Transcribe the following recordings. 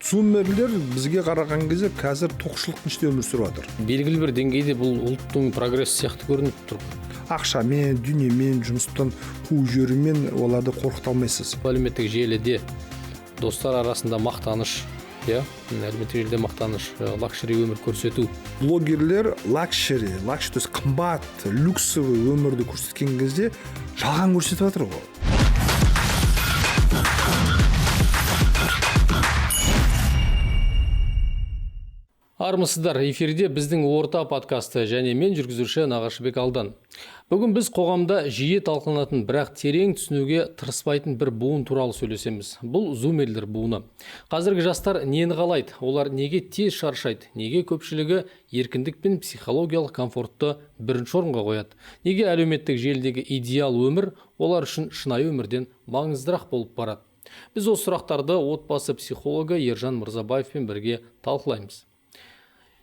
Зумерлер бізге қараған кезде қазір тоқшылықтың ішінде өмір сүріп жатыр. Белгілі бір деңгейде бұл ұлттың прогресс сияқты көрініп тұр. Ақшамен, дүниемен, жұмыстан қуып жіберумен оларды қорқыта алмайсыз. Әлеуметтік желіде достар арасында мақтаныш, әлеуметтік желіде мақтаныш, лакшери өмір көрсету. Блогерлер лакшери, то есть қымбат, люксовый өмірді көрсеткен кезде жалған көрсетіп жатыр ғой. Армысыздар, эфирде біздің орта подкасты және мен жүргізуші Нағашыбек Алдан. Бүгін біз қоғамда жиі талқыланатын, бірақ терең түсінуге тырыспайтын бір буын туралы сөйлесеміз. Бұл зумерлер буыны. Қазіргі жастар нені қалайды? Олар неге тез шаршайды? Неге көпшілігі еркіндік пен психологиялық комфортты бірінші орынға қояды? Неге әлеуметтік желідегі идеал өмір олар үшін шынайы өмірден маңыздырақ болып барады? Біз осы сұрақтарды отбасы психологы Ержан Мырзабаевпен бірге талқылаймыз.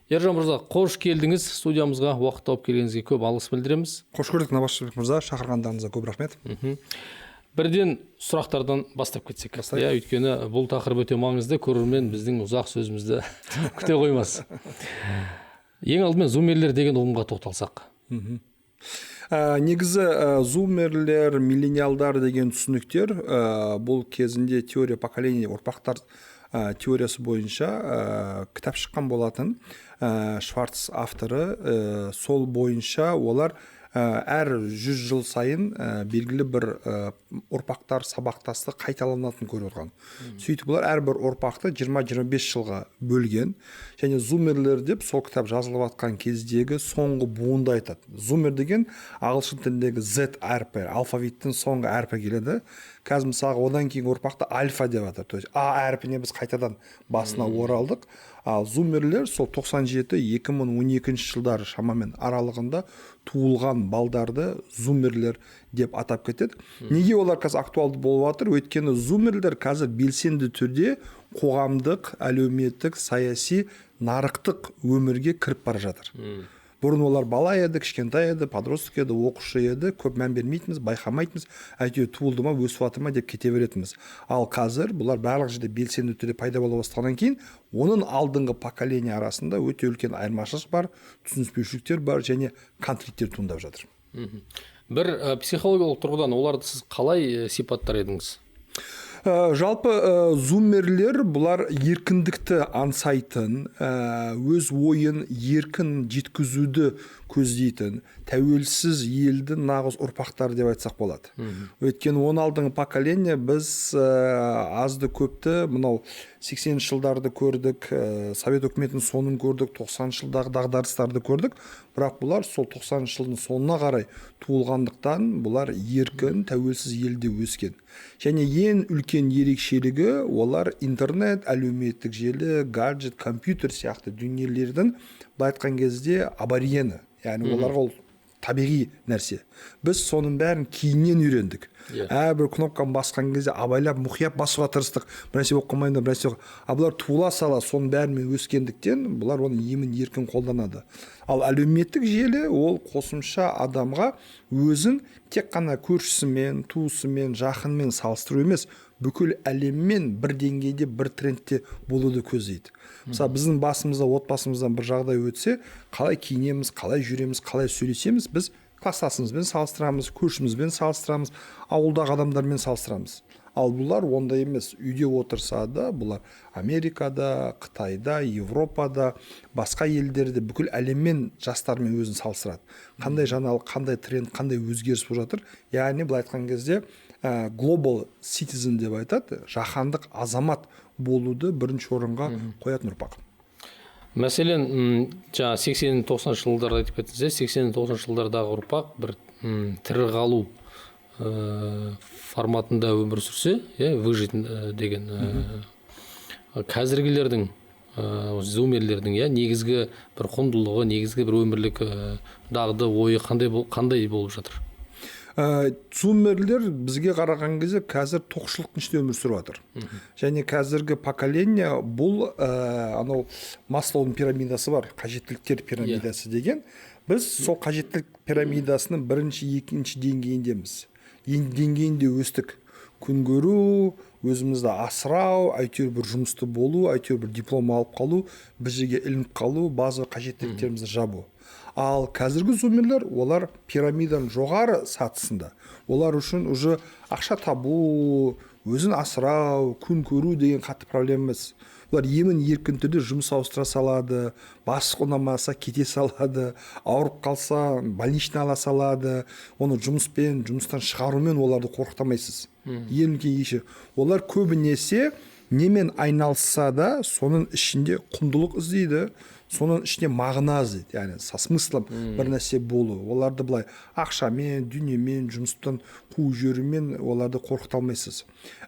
Ержан Мырза, қош келдіңіз. Студиямызға уақыт тауып келгеніңізге көп алғыс білдіреміз. Қош көрдік, Нағашыбек мырза, шақырғандарыңызға көп рахмет. Бірден сұрақтардан бастап кетсек. Өйткені бұл тақырып өте маңызды, көрермен біздің ұзақ сөзімізді күте қоймас. Ең алдымен зумерлер деген ұғымға тоқталсақ. Негізі зумерлер, миллениалдар деген түсініктер бұл кезінде теория поколения, ұрпақтар теориясы бойынша кітап шыққан болатын. Шварц авторы, сол бойынша олар әр 100 жыл сайын белгілі бір ұрпақтар сабақтасты қайталанатын көріп отырған. Сөйтіп олар әрбір ұрпақты 20-25 жылға бөлген. Және зумерлер деп сол кітап жазылып жатқан кездегі соңғы буынды айтады. Зумер деген ағылшын тіліндегі Z әрпі, алфавиттің соңғы әрпі келеді. Қазір мысалға одан кейін ұрпақты альфа деп жатыр. То есть А әрпіне біз қайтадан басына оралдық. Ал зумерлер сол 97-2012 жылдары шамамен аралығында туылған балдарды зумерлер деп атап кетеді. Неге олар қазір актуалды болып жатыр? Өйткені зумерлер қазір белсенді түрде қоғамдық, әлеуметтік, саяси, нарықтық өмірге кіріп бара жатыр. Бұрын олар бала еді, кішкентай еді, подросток еді, оқушы еді, көп мән бермейтінбіз, байқамайтынбыз, әйтеуір туылды ма, өсіп жатыр ма деп кете беретінбіз. Ал қазір бұлар барлық жерде белсенді түрде пайда бола бастағаннан кейін, оның алдыңғы поколение арасында өте үлкен айырмашылық бар, түсініспеушіліктер бар және конфликттер туындап жатыр. Бір психологиялық тұрғыдан оларды сіз қалай сипаттар едіңіз? Жалпы зумерлер бұлар еркіндікті аңсайтын, өз ойын еркін жеткізуді көздейтін, тәуелсіз елді нағыз ұрпақтар деп айтсақ болады. Өйткені оның алдыңғы поколение біз азды көпті, мынау 80 жылдарды көрдік, Совет үкіметінің соңын көрдік, 90 жылдағы дағдарыстарды көрдік. Бірақ бұлар сол 90 жылдың соңына қарай туылғандықтан бұлар еркін, тәуелсіз елде өскен. Және ең үлкен ерекшелігі олар интернет, әлеуметтік желі, гаджет, компьютер сияқты дүниелердің былай айтқан кезде аборигені. Яғни оларға ол табиғи нәрсе. Біз соның бәрін кейіннен үйрендік. Әрбір кнопканы басқан кезде абайлап, мұқият басуға тырыстық. Бір нәрсе оқымайында, бір нәрсе оқы. Бұлар туыла сала соның бәрімен өскендіктен бұлар оны емін еркін қолданады. Ал әлеуметтік желі ол қосымша адамға өзін тек қана көршісімен, туысымен, жақынмен салыстыру емес, бүкіл әлеммен бір деңгейде, бір трендте болуды көздейді. Мысалы, біздің басымызда, отбасымыздан бір жағдай өтсе, қалай киінеміз, қалай жүреміз, қалай сөйлесеміз, біз кластасымызбен салыстырамыз, көршімізбен салыстырамыз, ауылдағы адамдармен салыстырамыз. Ал бұлар ондай емес. Үйде отырса да, бұлар Америкада, Қытайда, Европада, басқа елдерде бүкіл әлеммен жастармен өзін салыстырады. Қандай жаңалық, қандай тренд, қандай өзгеріс болып жатыр. Яғни бұл айтқан кезде global citizen деп айтады, жаһандық азамат болуды бірінші орынға қоятын ұрпақ. Мәселен, жаңа 80-90 жылдарды айтып кеттіңіз, 80-90 жылдардағы ұрпақ бір тірі қалу форматында өмір сүрсе, выжить деген қазіргілердің, зумерлердің негізгі бір құндылығы, негізгі бір өмірлік дағды, ойы қандай болып жатыр? Зумерлер бізге қараған кезде қазір тоқшылықтың ішінде өмір сүріп жатыр. Және қазіргі поколение бұл анау Маслоудың пирамидасы бар, қажеттіліктер пирамидасы деген. Біз сол қажеттілік пирамидасының бірінші, екінші деңгейіндеміз. Деңгейінде өстік. күн көру, өзімізді асырау, әйтеуір бір жұмысты болу, әйтеуір бір диплом алып қалу, бір жерге ілініп қалу, база қажеттіліктерімізді жабу. Ал қазіргі зумерлер, олар пирамиданың жоғары сатысында. Олар үшін уже ақша табу, өзін асырау, күн көру деген қатты проблема емес. Олар емін еркін түрде жұмыс ауыстыра салады, басы ұнамаса кете салады, ауырып қалса больничный ала салады, оны жұмыстан шығарумен оларды қорқытамайсыз. Ең үлкен еші. Олар көбінесе немен айналысса да, соның ішінде құндылық іздейді, соның ішінде мағына іздейді, яғни со смыслом бір нәрсе болу. Оларды былай ақшамен, дүниемен, жұмыстан қуып жіберумен оларды қорқыта алмайсыз.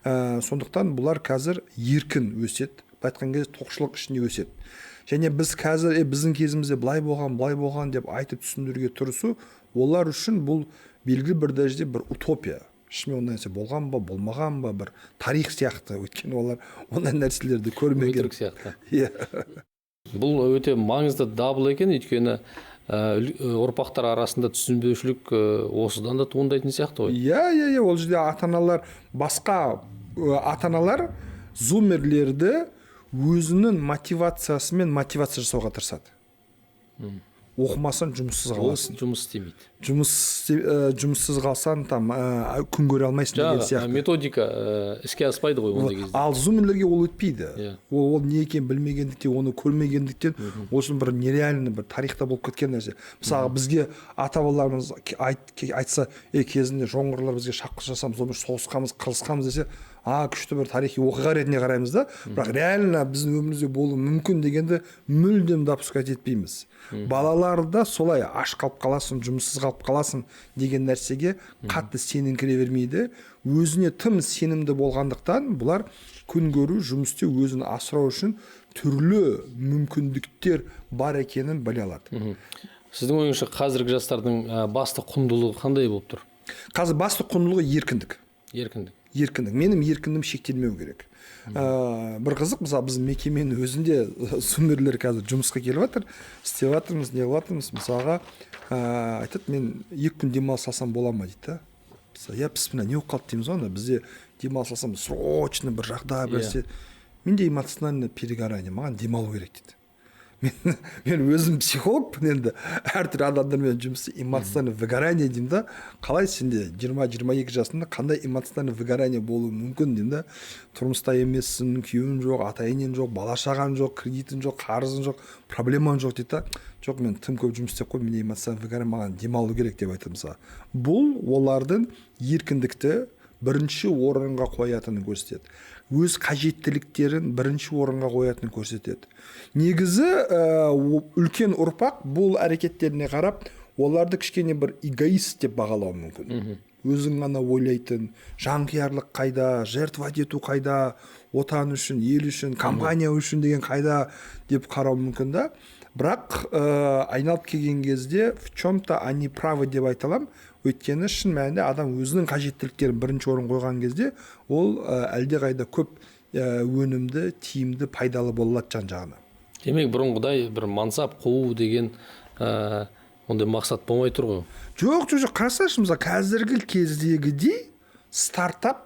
Сондықтан бұлар қазір еркін өседі, айтқан кезде тоқшылық ішінде өседі. Және біз қазір біздің кезімізде былай болған деп айтып түсіндіруге тырысу, олар үшін бұл белгілі бір дәрежеде бір утопия. Шынымен ондай нәрсе болған ба, болмаған ба, бір тарих сияқты. Өйткені олар ондай нәрселерді көрмеген. Өтірік сияқты. Бұл өте маңызды дабыл екен, өйткені ұрпақтар арасында түсінбеушілік осыдан да туындайтын сияқты ғой. Иә, ол жерде басқа ата-аналар зумерлерді өзінің мотивациясымен мотивация жасауға тырысады. Оқымасаң жұмыссыз қаласың. Жұмыс істемейді. Жұмыссыз қалсаң күн көре алмайсың деген сияқты. Методика іске аспайды ғой ондай кезде. Ал зумерлерге ол өтпейді. Ол не екенін білмегендіктен, оны көрмегендіктен, ол үшін бір нереальный бір тарихта болып кеткен нәрсе. Мысалы бізге ата-бабаларымыз айтса, кезінде жоңғарлар бізге шапқыншы жасамыз, соғысқамыз, қырылысқамыз десе, күшті бір тарихи оқиға ретінде қараймыз да, бірақ реально біздің өмірімізде болуы мүмкін дегенді мүлдем допускать етпейміз. Балаларда солай аш қалып қаласың, жұмыссыз қалып қаласың деген нәрсеге қатты сеніңкіре бермейді. Өзіне тым сенімді болғандықтан бұлар күн көру, жұмыс істеу, өзін асырау үшін түрлі мүмкіндіктер бар екенін біле алады. Сіздің ойыңызша қазіргі жастардың басты құндылығы қандай болып тұр? Қазір басты құндылығы еркіндік. Еркіндік. Менің еркіндігім шектелмеу керек. Бір қызық, мысалы біз мекеменің өзінде зумерлер қазір жұмысқа келіп жатыр, істеп жатырмыз, не қылып жатырмыз. Мысалға айтады, мен 2 күн демалыс алсам бола ма дейді. Бісміллә, не болып қалды дейміз ғой, бізде демалыс алсам срочно бір жағдай берсе, менде эмоциональное перегорание, маған демалу керек дейді. Мен өзім психологпын, енді әртүрлі адамдармен жұмысы эмоциональное выгорание деймін да. Қалай сенде 20-22 жасында қандай эмоциональное выгорание болуы мүмкін деймін да. Тұрмыста емессің, күйеуің жоқ, ата-енең жоқ, бала-шағаң жоқ, кредитің жоқ, қарызың жоқ, проблемаң жоқ дейді. Жоқ, мен тым көп жұмыс істеп қой, менде эмоциональное выгорание, маған демалу керек деп айтамын. Бұл олардың еркіндікті бірінші орынға қоятынын көрсетеді. Өз қажеттіліктерін бірінші орынға қоятынын көрсетеді. Негізі үлкен ұрпақ бұл әрекеттеріне қарап, оларды кішкене бір эгоист деп бағалау мүмкін. Өзің ғана ойлайтын, жанқиярлық қайда, жертвовать ету қайда, отан үшін, ел үшін, компания үшін деген қайда деп қарау мүмкін да. Бірақ айналып келген кезде в чем-то они правы деп айталам. Өйткені шын мәнінде адам өзінің қажеттіліктерін бірінші орын қойған кезде ол әлдеқайда көп өнімді, тиімді, пайдалы болады жан-жағына. Демек бұрынғыдай бір мансап қуу деген ондай мақсат болмай тұр ғой. Жоқ, қарасаңшы, мысалы қазіргі кездегідей стартап,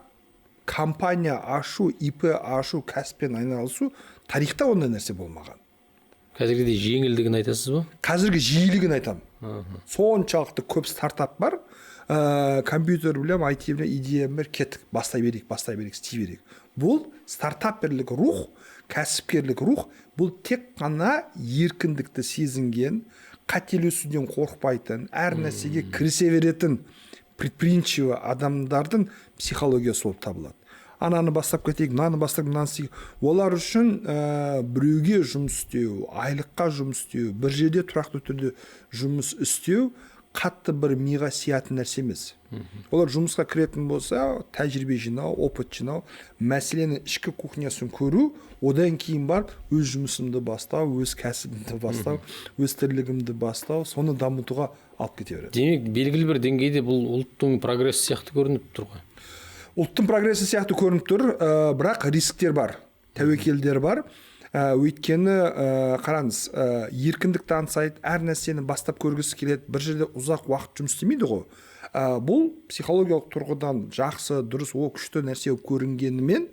компания ашу, ИП ашу, кәсіппен айналысу тарихта ондай нәрсе болмаған. Қазіргідей жеңілдігін айтасыз ба? Қазіргі жиілігін айтамын. Соншалықты көп стартап бар. Компьютер білем, IT білем, идея бар, кеттік, бастай берейік, істей берейік. Бұл стартаперлік рух, кәсіпкерлік рух, бұл тек қана еркіндікті сезінген, қателесуден қорықпайтын, әр нәрсеге кірісе беретін предприимчивый адамдардың психологиясы болып табылады. Ананы бастап кетейік, мынаны бастап, мынаны істейік. Олар үшін біреуге жұмыс істеу, айлыққа жұмыс істеу, бір жерде тұрақты түрде жұмыс істеу қатты бір миға сиятын нәрсе емес. Олар жұмысқа кіретін болса, тәжірибе жинау, опыт жинау, мәселенің ішкі кухнясын көру, одан кейін бар өз жұмысымды бастау, өз кәсібімді бастау, өз тірлігімді бастау, соны дамытуға алып кете береді. Демек, белгілі бір деңгейде бұл ұлттың прогресс сияқты көрініп тұр ғой. Ұлттың прогресі сияқты көрініп тұр, бірақ рисктер бар, тәуекелдер бар. Өйткені қараңыз, еркіндікті аңсайды, әр нәрсені бастап көргісі келеді, бір жерде ұзақ уақыт жұмыс істемейді ғой. Бұл психологиялық тұрғыдан жақсы, дұрыс, о күшті нәрсе көрінгенімен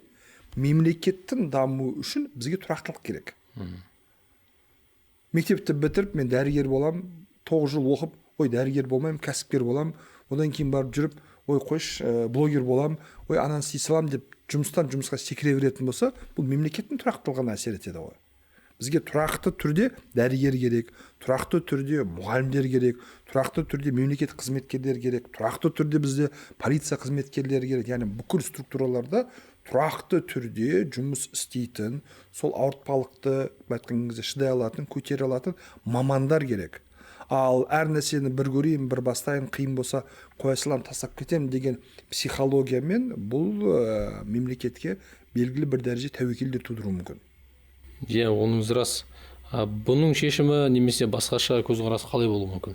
мемлекеттің дамуы үшін бізге тұрақтылық керек. Мектепті бітіріп, мен дәрігер болам, 9 жыл оқып, ой, дәрігер болмаймын, кәсіпкер болам, одан кейін барып жүріп, ой, қойш, блогер болам, ой, ананы істей салам деп жұмыстан жұмысқа секіре беретін болса, бұл мемлекеттің тұрақтылығына әсер етеді ғой. Бізге тұрақты түрде дәрігер керек, тұрақты түрде мұғалімдер керек, тұрақты түрде мемлекет қызметкерлер керек, тұрақты түрде бізде полиция қызметкерлері керек. Яғни бүкіл структураларда тұрақты түрде жұмыс істейтін, сол ауыртпалықты айтқан кезде шыдай алатын, көтере алатын мамандар керек. Ал әр нәрсені бір көрейін, бір бастайын, қиын болса қоя салам, тастап кетемін деген психологиямен бұл мемлекетке белгілі бір дәреже тәуекелдер тудыруы мүмкін. Иә, оныңыз рас. Бұның шешімі немесе басқаша көзқарас қалай болуы мүмкін?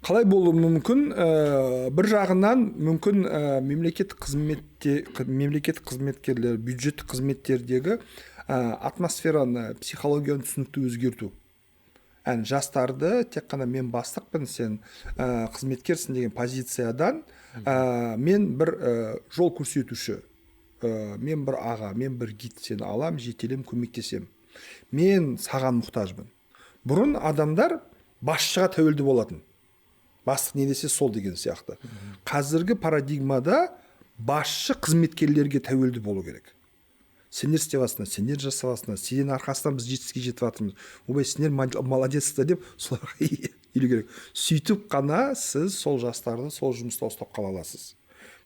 Қалай болуы мүмкін? Бір жағынан мүмкін мемлекет қызметкерлер, бюджет қызметтердегі атмосфераны, психологияны түсінікті өзгерту. Жастарды тек қана мен бастықпын, сен қызметкерсің деген позициядан мен бір жол көрсетуші, мен бір аға, мен бір гид, сені алам, жетелем, көмектесем. Мен саған мұқтажбын. Бұрын адамдар басшыға тәуелді болатын. Бастық не десе сол деген сияқты. Қазіргі парадигмада басшы қызметкерлерге тәуелді болу керек. Сендер істеп жатсыңдар, сендер жасап жатсыңдар, сенің арқасынан біз жетістікке жетіп жатырмыз. Ойбай, сендер молодецсіздер деп соларға елу керек. Сөйтіп қана сіз сол жастарды сол жұмыста ұстап қала аласыз.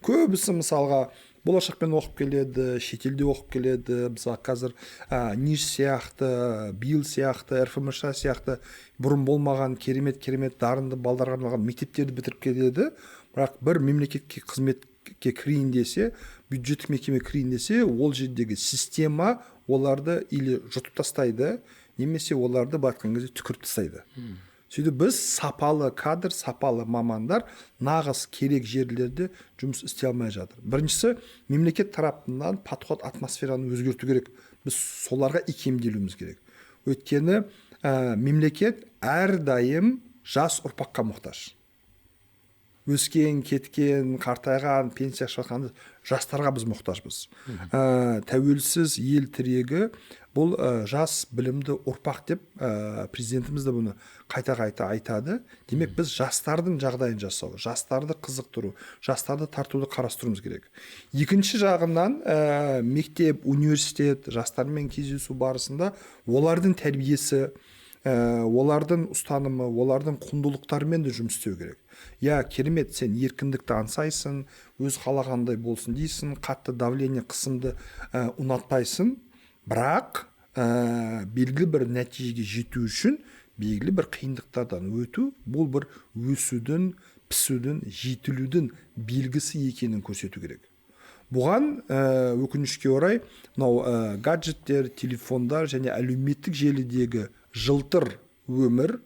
Көбісі мысалға болашақпен оқып келеді, шетелде оқып келеді. Мысалы қазір НИШ сияқты, БИЛ сияқты, РФМШ сияқты бұрын болмаған керемет дарынды балдарға арналған мектептерді бітіріп келеді. Бірақ бір мемлекетке қызметке кірейін десе, бюджеттік мекеме кірейін десе, ол жердегі система оларды или жұтып тастайды, немесе оларды айтқан кезде түкіріп тастайды. Сөйтіп біз сапалы кадр, сапалы мамандар нағыз керек жерлерде жұмыс істей алмай жатыр. Біріншісі, мемлекет тарапынан подход атмосфераны өзгерту керек. Біз соларға икемделуіміз керек. Өйткені мемлекет әрдайым жас ұрпаққа мұқтаж. Өскен, кеткен, қартайған, пенсия шыққан жастарға біз мұқтажбыз. Тәуелсіз ел тірегі бұл жас білімді ұрпақ деп президентіміз де бұны қайта айтады. Демек біз жастардың жағдайын жасау, жастарды қызықтыру, жастарды тартуды қарастыруымыз керек. Екінші жағынан мектеп, университет жастармен кездесу барысында олардың тәрбиесі, олардың ұстанымы, олардың құндылықтарымен де жұмыс істеу керек. Я, керемет, сен еркіндікті аңсайсың, өз қалағандай болсын дейсің, қатты давление, қысымды ұнатпайсың, бірақ белгілі бір нәтижеге жету үшін белгілі бір қиындықтардан өту, бұл бір өсудің, пісудің, жетілудің белгісі екенін көрсету керек. Бұған өкінішке орай гаджеттер, телефондар және әлеуметтік желідегі жылтыр өмір,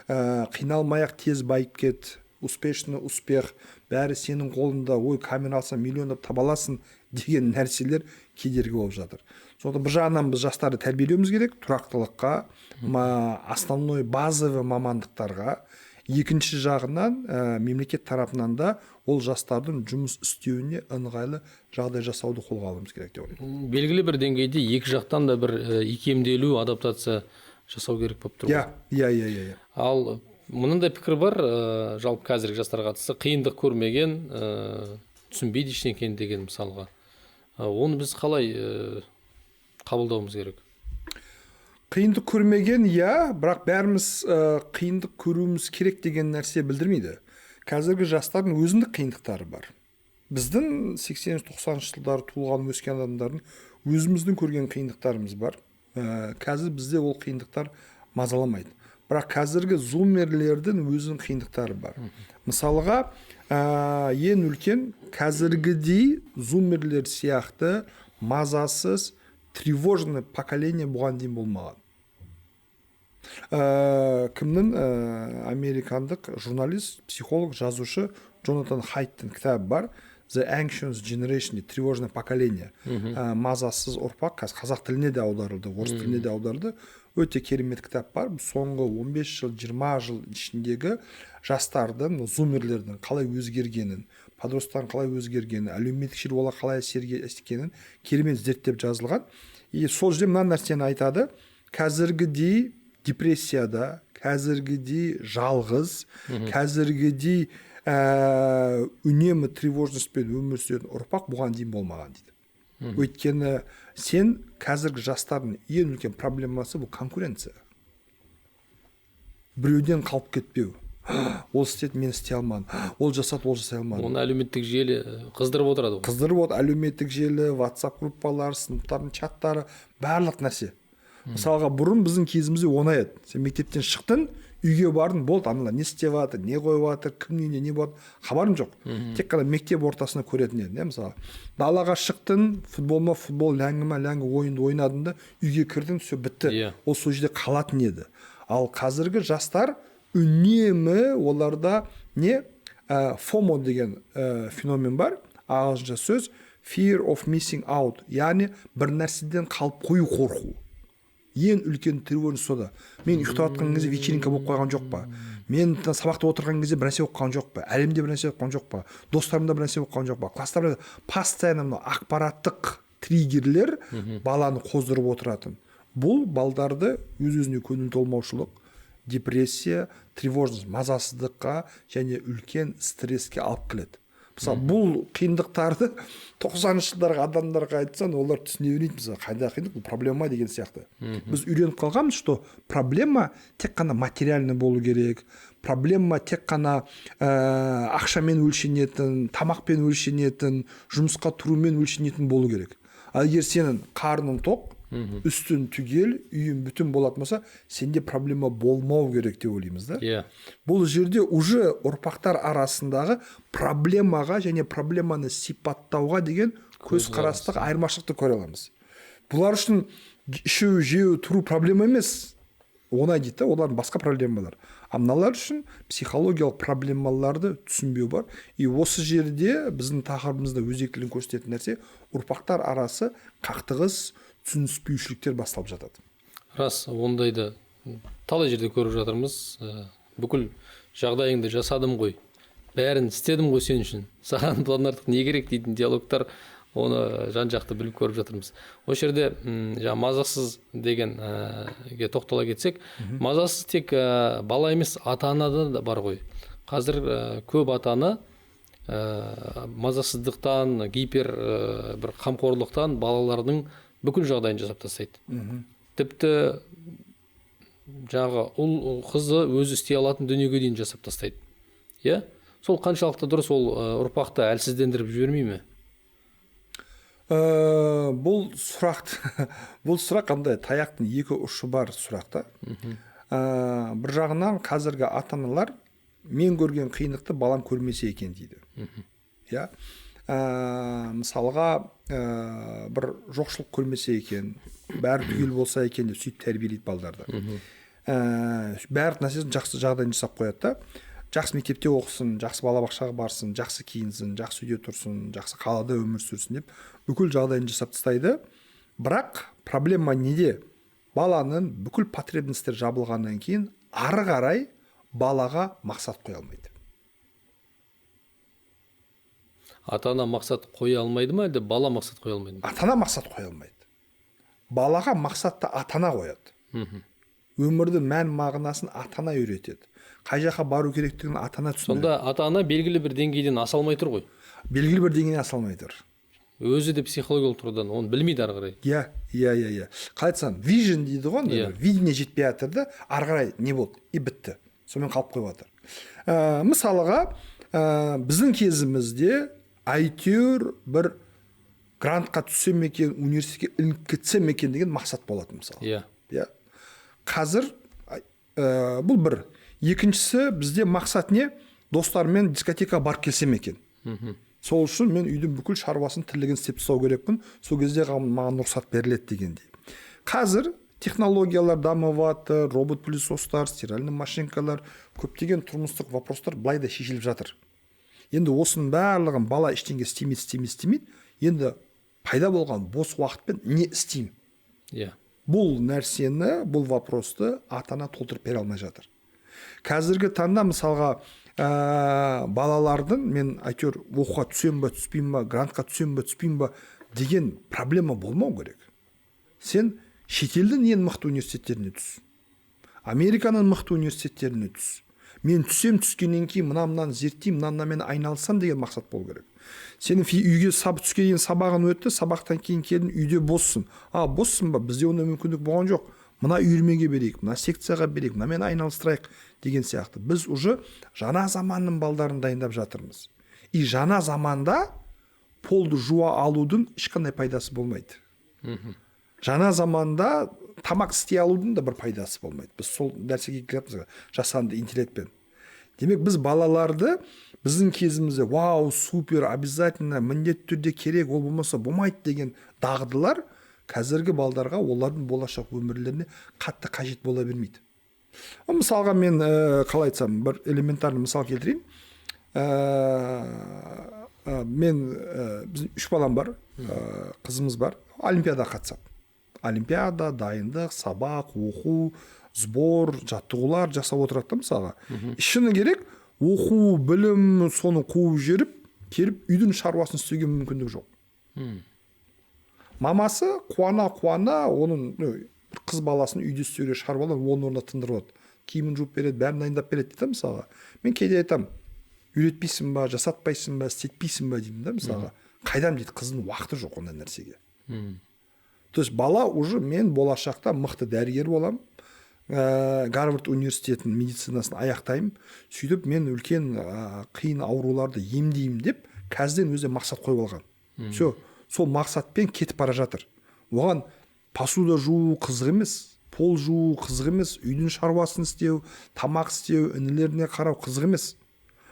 қиналмай-ақ тез байып кет, успешный успех, бәрі сенің қолында, ой, камера алсаң миллиондап таба аласың деген нәрселер кедергі болып жатыр. Сондықтан бір жағынан біз жастарды тәрбиелеуіміз керек, тұрақтылыққа, основной базовый мамандықтарға. Екінші жағынан мемлекет тарапынан да ол жастардың жұмыс істеуіне ыңғайлы жағдай жасауды қолға алуымыз керек деп ойлаймын. Белгілі бір деңгейде екі жақтан да бір икемделу, адаптация жасау керек болып тұр. Иә. Ал мынандай пікір бар, жалпы қазіргі жастарға қатысты қиындық көрмеген, түсінбейді ештеңе деген мысалға. Оны біз қалай қабылдауымыз керек? Қиындық көрмеген, бірақ бәріміз қиындық көруіміз керек деген нәрсе білдірмейді. Қазіргі жастардың өзіндік қиындықтары бар. Біздің 80-90 жылдары туылған өскен адамдардың өзіміздің көрген қиындықтарымыз бар. Қазір бізде ол қиындықтар мазаламайды. Бірақ қазіргі зумерлердің өзінің қиындықтары бар. Мысалға, ең үлкен қазіргідей зумерлер сияқты мазасыз, тревожный поколение бұған дейін болмаған. Кімнің американдық журналист, психолог, жазушы Джонатан Хайттың кітабы бар. The Anxious Generation дейді, тревожное поколение. Мазасыз ұрпақ, қазір қазақ тіліне де аударылды, орыс тіліне де аударылды. Өте керемет кітап бар. Соңғы 15 жыл, 20 жыл ішіндегі жастардың, зумерлердің қалай өзгергенін, подросттардың қалай өзгергенін, әлеуметтік желі олар қалай әсерге еткенін керемет зерттеп жазылған. И сол жерде мына нәрсені айтады: қазіргідей депрессияда, қазіргідей жалғыз, қазіргідей үнемі тревожностьпен өмір сүретін ұрпақ бұған дейін болмаған дейді. Өйткені сен қазіргі жастардың ең үлкен проблемасы бұл конкуренция. Біреуден қалып кетпеу. Ол істеді, мен істей алмадым. Ол жасады, ол жасай алмады. Оны әлеуметтік желі қыздырып отырады ғой. Қыздырып отыр, әлеуметтік желі, WhatsApp группалары, сыныптардың чаттары, барлық нәрсе. Мысалға бұрын біздің кезімізде оңай еді. Сен мектептен шықтың, үйге бардың, болды, аналар не істеп жатыр, не қойып жатыр, кімнен не болады, хабарым жоқ. Тек қана мектеп ортасында көретін едім, мысалы. Далаға шықтың, футбол, ләңгі ойынды ойнадың да, үйге кірдің, все бітті. Ол сол жерде қалатын еді. Ал қазіргі жастар үнемі оларда не FOMO деген феномен бар. Ағылшынша сөз fear of missing out, яғни бір нәрседен қалып қою қорқу. Ең үлкен тревожность сода. Мен ұйықтап жатқан кезде вечеринка болып қойған жоқ па? Мен сабақта отырған кезде бір нәрсе болып қалған жоқ па? Әлемде бір нәрсе болып қалған жоқ па? Достарымда бір нәрсе болып қалған жоқ па? Класстарда постоянно ақпараттық триггерлер баланы қоздырып отыратын. Бұл балдарды өз-өзіне көңіл толмаушылық, депрессия, тревожность, мазасыздыққа және үлкен стресске алып келеді. Мысалы, бұл қиындықтарды 90-шы жылдарға адамдарға айтсан, олар түсіне бермейді. Мысалы, қайда қиындық, бұл проблема деген сияқты. Біз үйреніп қалғанбыз, что проблема тек қана материальный болу керек, проблема тек қана ақшамен өлшенетін, тамақпен өлшенетін, жұмысқа тұрумен өлшенетін болу керек. Ал егер сенің қарның тоқ, үстін түгел, үйін бүтін болатын болса, сенде проблема болмау керек деп ойлаймыз да. Бұл жерде уже ұрпақтар арасындағы проблемаға және проблеманы сипаттауға деген көзқарастық айырмашылықты көре аламыз. Бұлар үшін ішу, жеу, тұру проблема емес. Оңай дейді, олардың басқа проблемалар. А мыналар үшін психологиялық проблемаларды түсінбеу бар. И осы жерде біздің тақырыбымызда өзектілігін көрсететін нәрсе ұрпақтар арасы қақтығыс, түсініспеушіліктер басталып жатады. Рас, ондайды талай жерде көріп жатырмыз. Бүкіл жағдайыңды жасадым ғой, бәрін істедім ғой сен үшін, саған бұдан артық не керек дейтін диалогтар, оны жан-жақты біліп көріп жатырмыз. Осы жерде мазасыз дегенге тоқтала кетсек, мазасыз тек бала емес, ата-анада да бар ғой. Қазір көп ата-ана мазасыздықтан, гипер бір қамқорлықтан балалардың бүкіл жағдайын жасап тастайды. Тіпті жаңағы ұл қызы өзі істей алатын дүниеге дейін жасап тастайды. Сол қаншалықты дұрыс, ол ұрпақты әлсіздендіріп жібермей ме? Бұл сұрақ қандай, таяқтың екі ұшы бар сұрақта. Бір жағынан қазіргі ата-аналар мен көрген қиындықты балам көрмесе екен дейді. Мысалға бір жоқшылық көрмесе екен, бәрі түгел болса екен деп сөйтіп тәрбиелейді балдарды. Бәрі нәрсесін жақсы жағдайын жасап қояды да. Жақсы мектепте оқысын, жақсы балабақшаға барсын, жақсы киінсін, жақсы үйде тұрсын, жақсы қалада өмір сүрсін деп бүкіл жағдайын жасап тастайды. Бірақ проблема неде? Баланың бүкіл потребностьтер жабылғаннан кейін ары қарай балаға мақсат қоя алмайды. Ата-ана мақсат қоя алмайды ма, әлде бала мақсат қоя алмайды ма? Ата-ана мақсат қоя алмайды. Балаға мақсатты ата-ана қояды. Өмірдің мән мағынасын ата-ана үйретеді. Қай жаққа бару керектігін ата-ана түсінеді. Сонда ата-ана белгілі бір деңгейден аса алмай тұр ғой. Белгілі бір деңгейден аса алмай тұр. Өзі де психологиялық тұрғыдан оны білмейді ары қарай. Қалай айтсам, vision дейді ғой, видение жетпей жатыр да, ары қарай не болды? И бітті. Сонымен қалып қойып жатыр. Мысалға, біздің кезімізде әйтеуір бір грантқа түссем екен, университетке ілініп кетсем екен деген мақсат болатын мысалы. Қазір бұл бір. Екіншісі, бізде мақсат не? Достармен дискотекаға барып келсем екен. Сол үшін мен үйдің бүкіл шаруасын тірлігін істеп тастау керекпін. Сол кезде маған рұқсат беріледі дегендей. Қазір технологиялар дамып жатыр, робот-пылесостар, стиральный машинкалар, көптеген тұрмыстық вопростар былай да шешіліп жатыр. Енді осының барлығын бала ештеңе істемейді. Енді пайда болған бос уақытпен не істеймін? Иә. Бұл нәрсені, бұл вопросты ата-ана толтырып бере алмай жатыр. Қазіргі таңда мысалға балалардың мен әйтеуір оқуға түсем ба, түспеймін ба, грантқа түсем ба, түспеймін ба деген проблема болмау керек. Сен шетелдің ең мықты университеттеріне түс. Американың мықты университеттеріне түс. Мен түскеннен кейін мынаны зерттеймін, мынаны айналысам деген мақсат болу керек. Сенің үйге түске дейін сабағын өтті, сабақтан кейін келдің, үйде боссың. Боссың ба? Бізде ондай мүмкіндік болған жоқ. Мына үйірмеге берейік, мына секцияға берейік, мынамен айналыстырайық деген сияқты. Біз уже жаңа заманның балдарын дайындап жатырмыз. И жаңа заманда полды жуа алудың ешқандай пайдасы болмайды. Жаңа заманда тамақ істей алудың да бір пайдасы болмайды. Біз сол нәрсеге келеміз, жасанды интеллектпен. Демек біз балаларды біздің кезімізде вау, супер, обязательно, міндетті түрде керек, ол болмаса болмайды деген дағдылар қазіргі балдарға олардың болашақ өмірлеріне қатты қажет бола бермейді. Мысалға мен қалай айтсам, бір элементарный мысал келтірейін. Мен біздің 3 балам бар, қызымыз бар, олимпиадаға қатысады. Олимпиада, дайындық, сабақ, оқу, сбор, жаттығулар жасап отырады мысалға. Шыны керек, оқу, білім, соны қуып жеріп, келіп үйдің шаруасын істеуге мүмкіндік жоқ. Мамасы қуана оның қыз баласын үйде істеуге шығарып алады, оның орнына тындырып алады. Киімін жуып береді, бәрін дайындап береді дейді мысалға. Мен кейде айтамын, үйретпейсің ба, жасатпайсың ба, істетпейсің ба деймін да мысалға. Қайдам дейді, қыздың уақыты жоқ ондай нәрсеге. То есть бала уже мен болашақта мықты дәрігер боламын. Гарвард университетінің медицинасын аяқтаймын. Сөйтіп мен үлкен қиын ауруларды емдеймін деп қазірден өзі мақсат қойып алған. Все, сол мақсатпен кетіп бара жатыр. Оған посуда жуу қызық емес, пол жуу қызық емес, үйдің шаруасын істеу, тамақ істеу, інілеріне қарау қызық емес.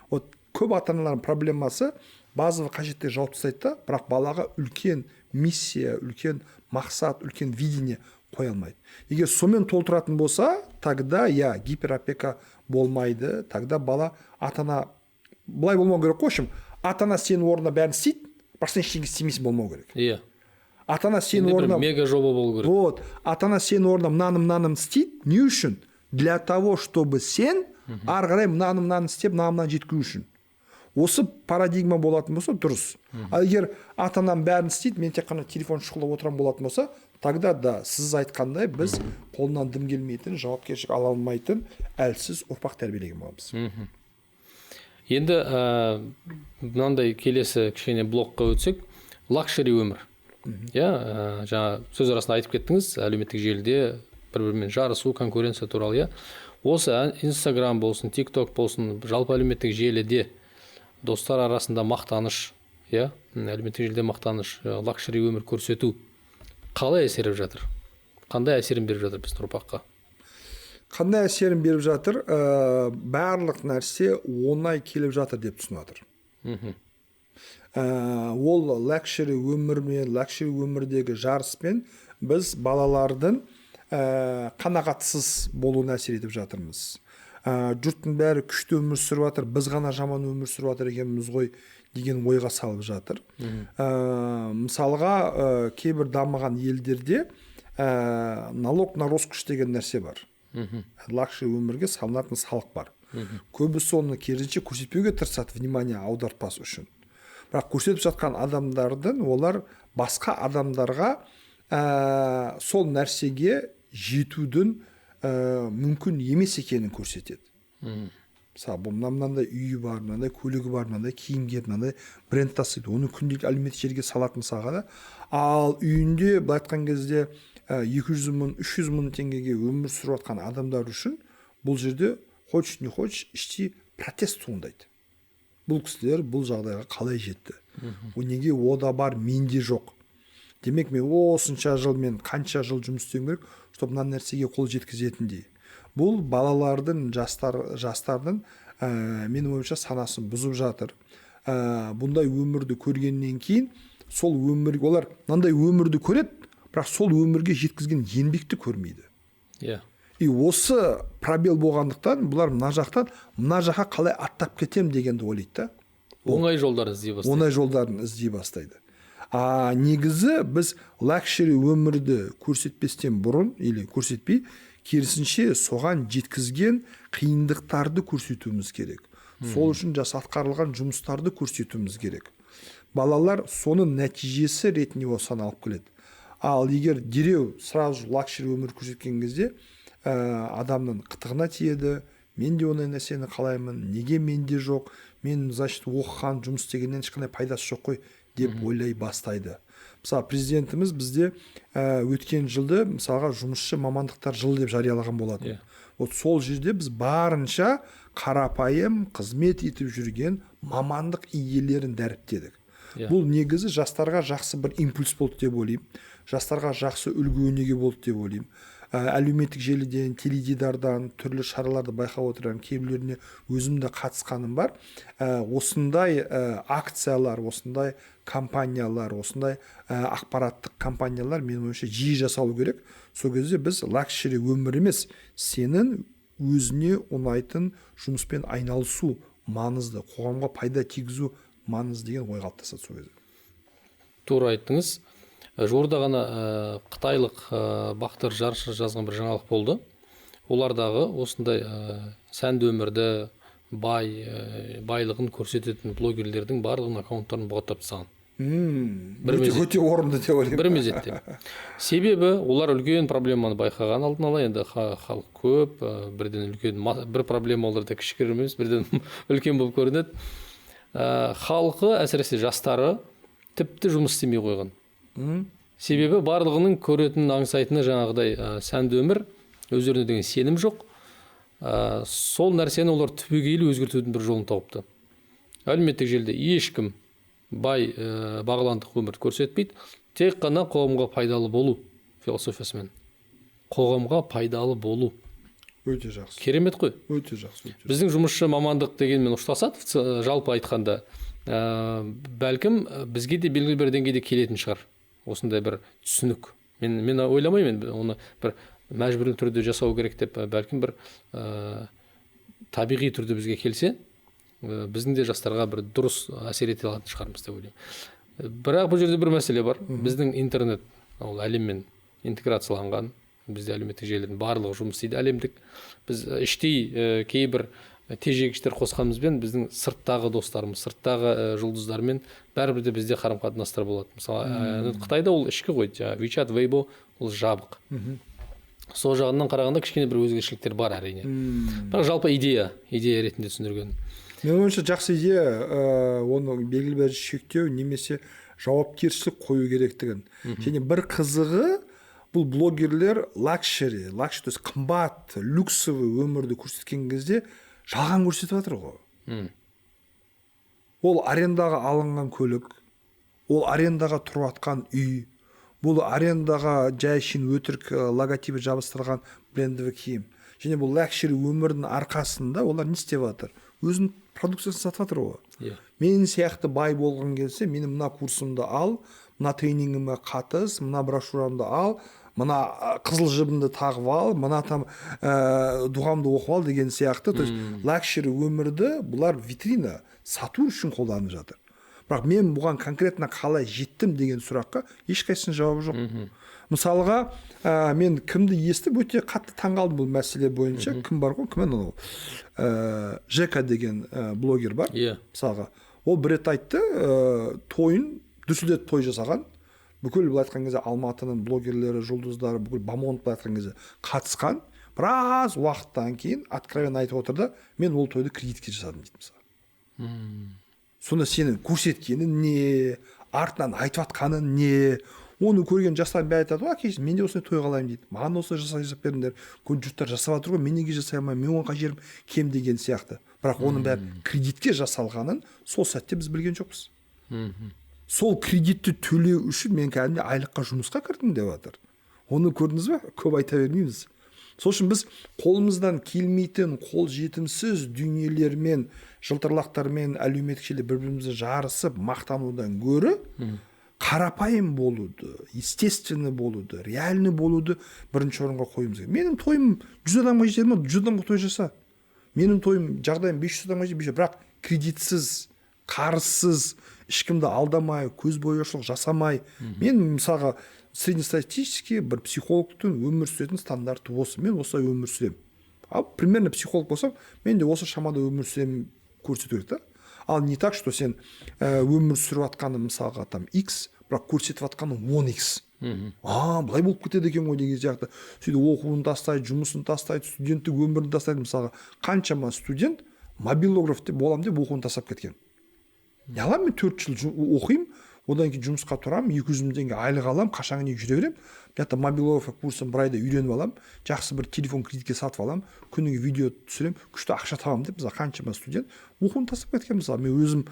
Вот көп ата-аналардың проблемасы базовый қажеттер жауап тастайды да, бірақ балаға үлкен миссия, үлкен мақсат, үлкен видение қоя алмайды. Егер сонымен толтыратын болса, тогда гиперопека болмайды, тогда бала ата-ана былай болмау керек қой, общем, ата-ана сенің орнына бәрін істейді, бірақ сен ештеңе істемейсің болмау керек. Иә. Ата-ана сенің орнына мега жоба болу керек. Вот, ата-ана сенің орнына мынаны істейді, не үшін? Для того, чтобы сен ары қарай мынаны істеп, мынаны жеткізу үшін. Осы парадигма болатын болса, дұрыс. Ал егер ата-анам бәрін істейді, мен тек қана телефон шұқылап отырам болатын болса, тогда да сіз айтқандай біз қолынан дым келмейтін, жауапкершілік ала алмайтын, әлсіз ұрпақ тәрбиелеген боламыз. Енді мынандай келесі кішкене блокқа өтсек, лакшери өмір. Жаңа сөз арасында айтып кеттіңіз, әлеуметтік желіде бір-бірімен жарысу, конкуренция туралы. Осы Instagram болсын, TikTok болсын, жалпы әлеуметтік желіде достар арасында мақтаныш, әлеуметтік желіде мақтаныш, лакшери өмір көрсету қалай әсеріп жатыр? Қандай әсерін беріп жатыр біздің ұрпаққа? Қандай әсерін беріп жатыр? Барлық нәрсе оңай келіп жатыр деп түсініп жатыр. Ол лакшери өмірмен, лакшери өмірдегі жарыспен біз балалардың қанағатсыз болуына әсер етіп жатырмыз. Жұрттың бәрі күшті өмір сүріп жатыр, біз ғана жаман өмір сүріп жатыр екенбіз ғой деген ойға салып жатыр. Мысалға, кейбір дамыған елдерде налог на роскошь деген нәрсе бар. Лакшери өмірге салынатын салық бар. Көбісі оны керісінше көрсетпеуге тырысады, внимание аудартпас үшін. Бірақ көрсетіп жатқан адамдардың олар басқа адамдарға сол нәрсеге жетудің мүмкін емес екенін көрсетеді. Мысалы, мынандай үйі бар, мынандай көлігі бар, мынандай киімге, мынандай бренд тасиды. Оны күнделік әлеуметтік желіге салатын мысалға да. Ал үйінде былай айтқан кезде 200 мың, 300 мың теңгеге өмір сүріп жатқан адамдар үшін бұл жерде хочешь не хочешь іштей протест туындайды. Бұл кісілер бұл жағдайға қалай жетті? Неге ода бар, менде жоқ? Демек мен осынша жыл, мен қанша жыл жұмыс істеуім керек, чтобы мына нәрсеге қол жеткізетіндей. Бұл балалардың, жастардың менің ойымша санасын бұзып жатыр. Бұндай өмірді көргеннен кейін сол өмірге, олар мынандай өмірді көреді, бірақ сол өмірге жеткізген еңбекті көрмейді. И осы пробел болғандықтан бұлар мына жаққа қалай аттап кетем дегенді ойлайды да. оңай жолдарын іздей бастайды. Оңай жолдарын іздей бастайды. Негізі біз лакшери өмірді көрсетпестен бұрын или көрсетпей, керісінше соған жеткізген қиындықтарды көрсетуіміз керек. Сол үшін атқарылған жұмыстарды көрсетуіміз керек. Балалар соның нәтижесі ретінде осыны алып келеді. Ал егер дереу сразу лакшери өмір көрсеткен кезде адамның қытығына тиеді. Мен де ондай нәрсені қалаймын, неге менде жоқ, мен значит оқыған жұмыс істегеннен ешқандай пайдасы жоқ қой деп ойлай бастайды. Мысалы президентіміз бізде өткен жылды мысалға жұмысшы мамандықтар жылы деп жариялаған болатын. Вот сол жерде біз барынша қарапайым қызмет етіп жүрген мамандық иелерін дәріптедік. Бұл негізі жастарға жақсы бір импульс болды деп ойлаймын. Жастарға жақсы үлгі өнеге болды деп ойлаймын. Әлеуметтік желіден, теледидардан түрлі шараларды байқап отырамын. Кейбіреулеріне өзім де қатысқаным бар. Осындай акциялар, осындай компаниялар, осындай ақпараттық компаниялар менің ойымша жиі жасалу керек. Сол кезде біз лакшери өмір емес, сенің өзіне ұнайтын жұмыспен айналысу маңызды, қоғамға пайда тигізу маңызды деген ой қалыптасады сол кезде. Тура айттыңыз. Жуырда ғана қытайлық бақтар жаршы жазған бір жаңалық болды. Олардағы осындай сәнді өмірді, байлығын көрсететін блогерлердің барлығын аккаунттарын бұғаттап тастаған. Өте орынды деп ойлаймын. Бір мезетте. Себебі олар үлкен проблеманы байқаған алдын ала, енді халық көп, бірден үлкен, бір проблема оларда кішігірім емес, бірден үлкен болып көрінеді. Халқы, әсіресе жастары, тіпті жұмыс істемей қойған. Себебі барлығының көретін аңсайтыны жаңағыдай сәнді өмір, өздеріне деген сенім жоқ. Сол нәрсені олар түбегейлі өзгертудің бір жолын тауыпты. Әлеуметтік желіде ешкім бағаландық өмірді көрсетпейді, тек қана қоғамға пайдалы болу философиясымен. Қоғамға пайдалы болу. Өте жақсы. Керемет қой. Өте жақсы. Біздің жұмысшы мамандық дегенмен ұштасады, жалпы айтқанда. Бәлкім бізге де белгілі бір деңгейде келетін шығар. Осындай бір түсінік. Мен ойламаймын, оны бір мәжбүрлі түрде жасау керек деп, бәлкім бір табиғи түрде бізге келсе, біздің де жастарға бір дұрыс әсер ете алатын шығармыз деп ойлаймын. Бірақ бұл жерде бір мәселе бар. Біздің интернет ол әлеммен интеграцияланған. Бізде әлеуметтік желілердің барлығы жұмыс істейді әлемдік. Біз іштей кейбір тежегіштер қосқанымызбен біздің сырттағы достарымыз, сырттағы жұлдыздармен бәрібір де бізде қарым-қатынастар болады. Мысалы, Қытайда ол ішкі ғой, WeChat, Weibo ол жабық. Сол жағынан қарағанда кішкене бір өзгешіліктер бар әрине. Бірақ жалпы идея ретінде түсіндірген. Мен ойымша жақсы идея, оны белгілі бір шектеу немесе жауапкершілік қою керектігін. Және бір қызығы, бұл блогерлер лакшери, то есть қымбат, люксовый өмірді көрсеткен кезде жалған көрсетіп жатыр ғой. Ол арендаға алынған көлік, ол арендаға тұрып атқан үй, бұл арендаға жай үшін өтірік логотипі жабыстырған брендовый киім. Және бұл лакшери өмірдің арқасында олар не істеп жатыр? Өзінің продукциясын сатып жатыр ғой. Мен сияқты бай болған келсе, менің мына курсымды ал, мына тренингіме қатыс, мына брошюрамды ал, мына қызыл жібімді тағып ал, мына дұғамды оқып ал деген сияқты. То есть лакшери өмірді бұлар витрина сату үшін қолданып жатыр. Бірақ мен бұған конкретно қалай жеттім деген сұраққа ешқайсының жауабы жоқ. Мысалға, мен кімді естіп өте қатты таңғалдым бұл мәселе бойынша. Кім бар ғой? Кім анау? Жека деген блогер бар. Мысалға, ол бір рет айтты, тойын Дүрсілдетіп той жасаған. Бүкіл бұл айтқан кезде Алматының блогерлері, жұлдыздары, бүкіл Бамонт бұл айтқан кезде қатысқан. Біраз уақыттан кейін откровенно айтып отырды, мен ол тойды кредитке жасадым дейді мысалы. Сонда сенің көрсеткені не, артынан айтып атқаны не, оны көрген жастар бәрі айтады, әкеші, мен де осындай той қалаймын дейді. Маған осылай жасап беріңдер. Көп жұрттар жасап жатыр ғой, мен неге жасай алмаймын, мен оған жерім кем деген сияқты. Бірақ оның бәрі кредитке жасалғанын сол сәтте біз білген жоқпыз. Сол кредитті төлеу үшін мен кәдімгі айлыққа жұмысқа кірдім деп жатыр. Оны көрдіңіз бе? Көп айта бермейміз. Сол үшін біз қолымыздан келмейтін, қол жетімсіз дүниелермен, жылтырлақтармен, әлеуметтік желіде бір-бірімізді жарысып, мақтанудан гөрі қарапайым болуды, естественно болуды, реальный болуды бірінші орынға қойымыз керек. Менің тойым 100 адамға жетеді ме? 100 адамға той жаса. Менің тойым жағдайым 500 адамға жетеді, бірақ кредитсіз қарызсыз, ешкімді алдамай, көзбояушылық жасамай. Мен мысалға среднестатистический бір психологтың өмір сүретін стандарты осы. Мен осылай өмір сүремін. Ал примерно психолог болсам, мен де осы шамада өмір сүремін көрсету керек та. Ал не так, что сен өмір сүріп атқаның мысалға там X, бірақ көрсетіп атқаның 10X. Былай болып кетеді екен ғой деген сияқты. Сөйтіп оқуын тастайды, жұмысын тастайды, студенттік өмірін тастайды. Мысалға қаншама студент мобилограф деп боламын деп оқуын тастап кеткен. Яла мен 4 жыл оқимын, одан кейін жұмысқа тұрамын, 200 мың теңге айлық аламын, қашан не жүре беремін. Бұяқта мобилограф курсын бір айда үйреніп аламын, жақсы бір телефон кредитке сатып аламын, күніге видео түсіремін, күшті ақша табамын деп, мысалы қаншама студент оқуын тастап кеткен. Мысалы мен өзім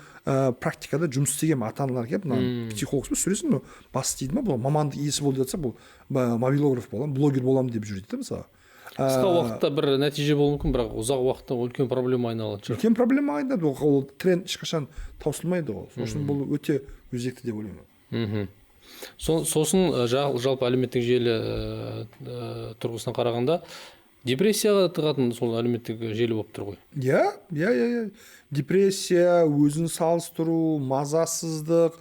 практикада жұмыс істегенмін, ата-аналар келіп, мына психологпен сөйлесін, бас дейді ма, бұл мамандық иесі болды жатса, бұл мобилограф боламын, блогер боламын деп жүреді де мысалы. Қысқа уақытта бір нәтиже болуы мүмкін, бірақ ұзақ уақытта үлкен проблема айналады. Үлкен проблема айналады, ол тренд ешқашан таусылмайды ғой. Сосын бұл өте өзекті деп ойлаймын. Сосын жалпы әлеуметтік желі тұрғысынан қарағанда депрессияға тығатын сол әлеуметтік желі болып тұр ғой. Иә. Депрессия, өзін салыстыру, мазасыздық,